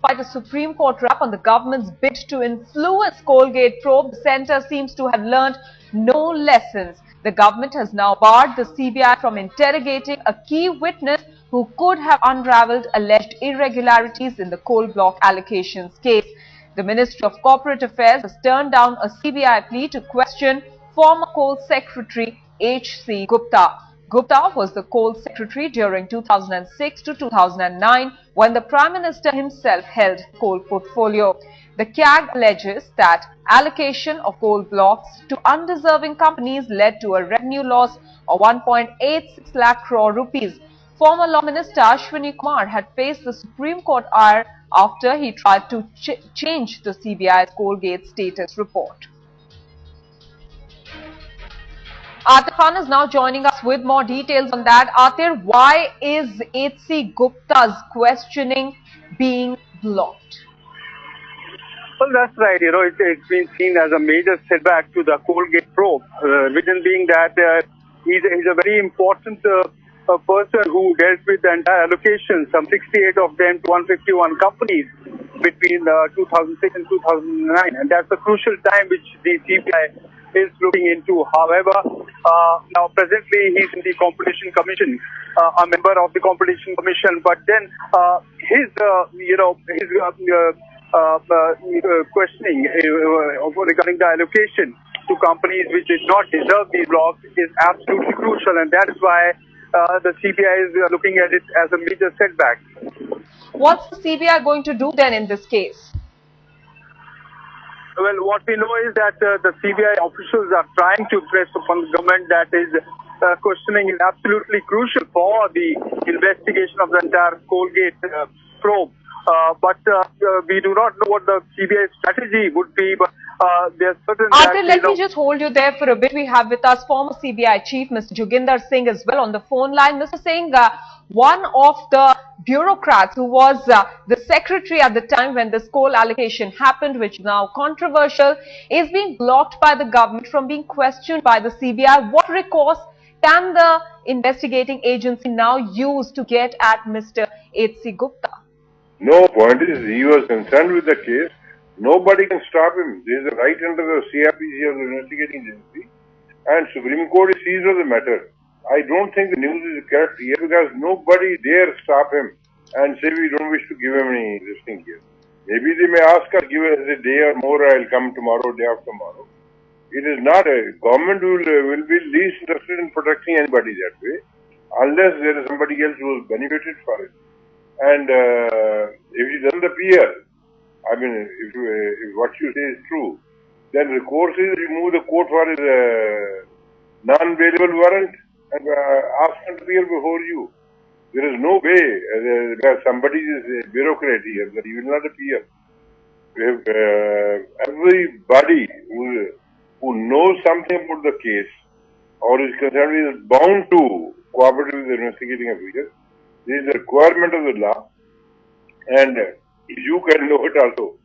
By the Supreme Court rap on the government's bid to influence Coalgate probe, the centre seems to have learned no lessons. The government has now barred the CBI from interrogating a key witness who could have unravelled alleged irregularities in the coal block allocations case. The Ministry of Corporate Affairs has turned down a CBI plea to question former Coal Secretary H C Gupta. Gupta was the Coal Secretary during 2006 to 2009 when the Prime Minister himself held coal portfolio. The CAG alleges that allocation of coal blocks to undeserving companies led to a revenue loss of 1.86 lakh crore rupees. Former Law Minister Ashwini Kumar had faced the Supreme Court ire after he tried to change the CBI's Coalgate status report. Atir Khan is now joining us with more details on that. Atir, why is H C Gupta's questioning being blocked? Well, that's right. It's been seen as a major setback to the Coalgate probe. Reason being that he's a very important person who dealt with the entire allocation, some 68 of them to 151 companies between 2006 and 2009. And that's a crucial time which the CBI is looking into. However, now presently he's in the Competition Commission, a member of the Competition Commission. But then his questioning regarding the allocation to companies which did not deserve these blocks is absolutely crucial, and that is why the CBI is looking at it as a major setback. What's the CBI going to do then in this case? Well, what we know is that the CBI officials are trying to press upon the government that is questioning is absolutely crucial for the investigation of the entire Coalgate probe. But we do not know what the CBI strategy would be, but there's certain... Atir, let me just hold you there for a bit. We have with us former CBI Chief, Mr. Joginder Singh, as well on the phone line. Mr. Singh, one of the bureaucrats who was the secretary at the time when this coal allocation happened, which is now controversial, is being blocked by the government from being questioned by the CBI. What recourse can the investigating agency now use to get at Mr. H C Gupta? No, point is, he was concerned with the case. Nobody can stop him. There is a right under the CRPC of the investigating agency, and Supreme Court is seized of the matter. I don't think the news is correct here because nobody dare stop him and say we don't wish to give him any listing here. Maybe they may ask us, give us a day or more, I'll come tomorrow, day after tomorrow. It is not a government will be least interested in protecting anybody that way, unless there is somebody else who has benefited for it. And if he doesn't appear, I mean, if what you say is true, then the court is remove the court for his non-bailable warrant and ask him to appear before you. There is no way that somebody is a bureaucrat here that he will not appear. Everybody who knows something about the case or is concerned is bound to cooperate with the investigating officer. This is the requirement of the law, and you can know it also.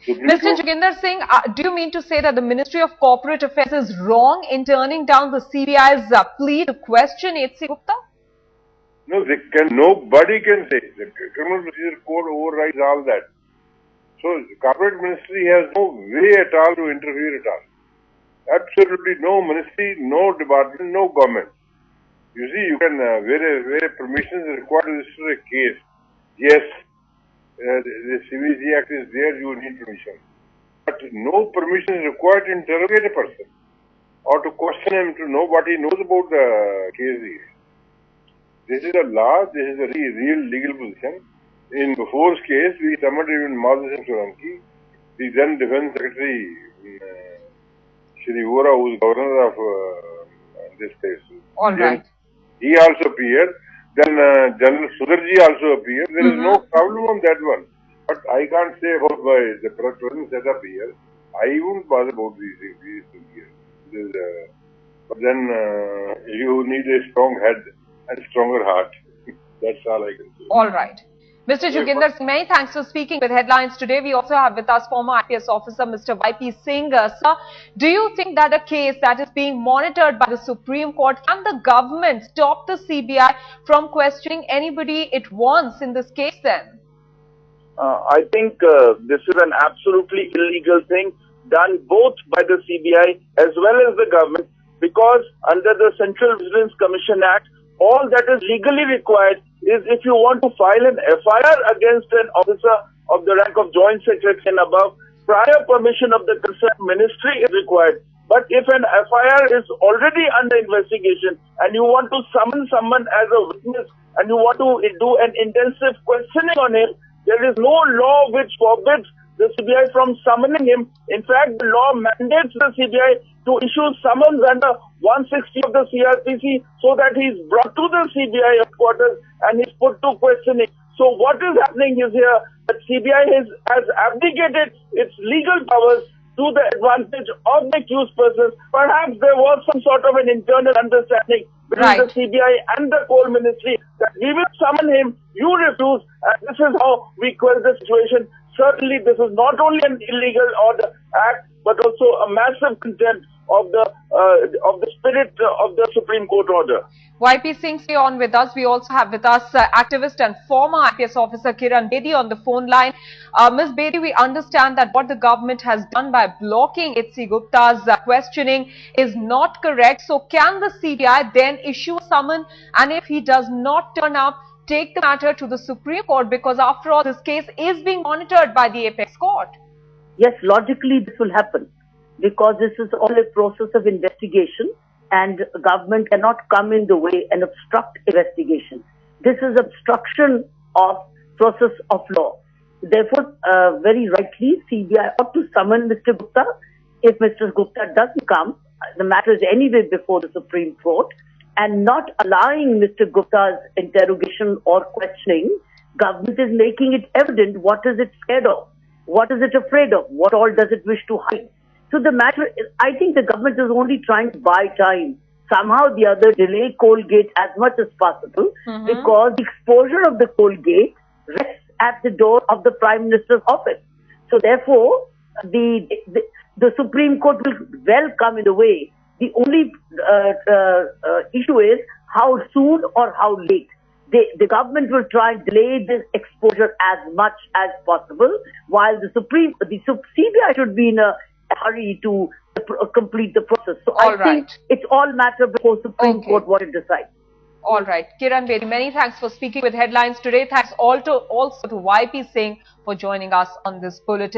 Mr. Joginder Singh, do you mean to say that the Ministry of Corporate Affairs is wrong in turning down the CBI's plea to question H C Gupta? No, nobody can say. The Criminal Procedure Code overrides all that. So, the Corporate Ministry has no way at all to interfere at all. Absolutely no ministry, no department, no government. You see, you can, where permission is required to register a case, yes, the CBI Act is there, you need permission. But no permission is required to interrogate a person or to question him to know what he knows about the case. This is a law, this is a real legal position. In Before's case, we summoned even Mazi Singh Solanki, the then Defence Secretary, Shri Vora, who is governor of this case. All right. He also appeared. Then General Sudarji also appeared. There is no problem on that one. But I can't say about the present setup here. I won't bother about these things here. But then you need a strong head and stronger heart. That's all I can say. All right. Mr. Joginder Singh, many thanks for speaking with Headlines today. We also have with us former IPS officer Mr. YP Singh. Sir, do you think that a case that is being monitored by the Supreme Court, can the government stop the CBI from questioning anybody it wants in this case then? I think this is an absolutely illegal thing done both by the CBI as well as the government, because under the Central Vigilance Commission Act, all that is legally required is if you want to file an FIR against an officer of the rank of Joint Secretary and above, prior permission of the concerned ministry is required. But if an FIR is already under investigation and you want to summon someone as a witness and you want to do an intensive questioning on him, there is no law which forbids the CBI from summoning him. In fact, the law mandates the CBI to issue summons under 160 of the CRPC so that he is brought to the CBI headquarters and he is put to questioning. So what is happening is here that CBI has abdicated its legal powers to the advantage of the accused persons. Perhaps there was some sort of an internal understanding between the CBI and the Coal Ministry that we will summon him, you refuse, and this is how we quell the situation. Certainly, this is not only an illegal order act, but also a massive contempt of the spirit of the Supreme Court order. YP Singh, stay on with us. We also have with us activist and former IPS officer Kiran Bedi on the phone line. Ms. Bedi, we understand that what the government has done by blocking H C Gupta's questioning is not correct. So can the CBI then issue a summon, and if he does not turn up, take the matter to the Supreme Court, because after all this case is being monitored by the apex court? Yes, logically this will happen, because this is all a process of investigation and government cannot come in the way and obstruct investigation. This is obstruction of process of law. Therefore, very rightly, CBI ought to summon Mr. Gupta. If Mr. Gupta doesn't come, the matter is anyway before the Supreme Court, and not allowing Mr. Gupta's interrogation or questioning, government is making it evident what is it scared of, what is it afraid of, what all does it wish to hide. So the matter, I think the government is only trying to buy time, somehow the other delay Coalgate as much as possible, because the exposure of the Coalgate rests at the door of the Prime Minister's office. So therefore, the Supreme Court will well come in the way. The only issue is how soon or how late. The government will try and delay this exposure as much as possible, while the CBI should be in a hurry to complete the process. So I think it's all matter before Supreme Court what it decides. All right. Kiran Bedi, many thanks for speaking with Headlines today. Thanks also to YP Singh for joining us on this bulletin.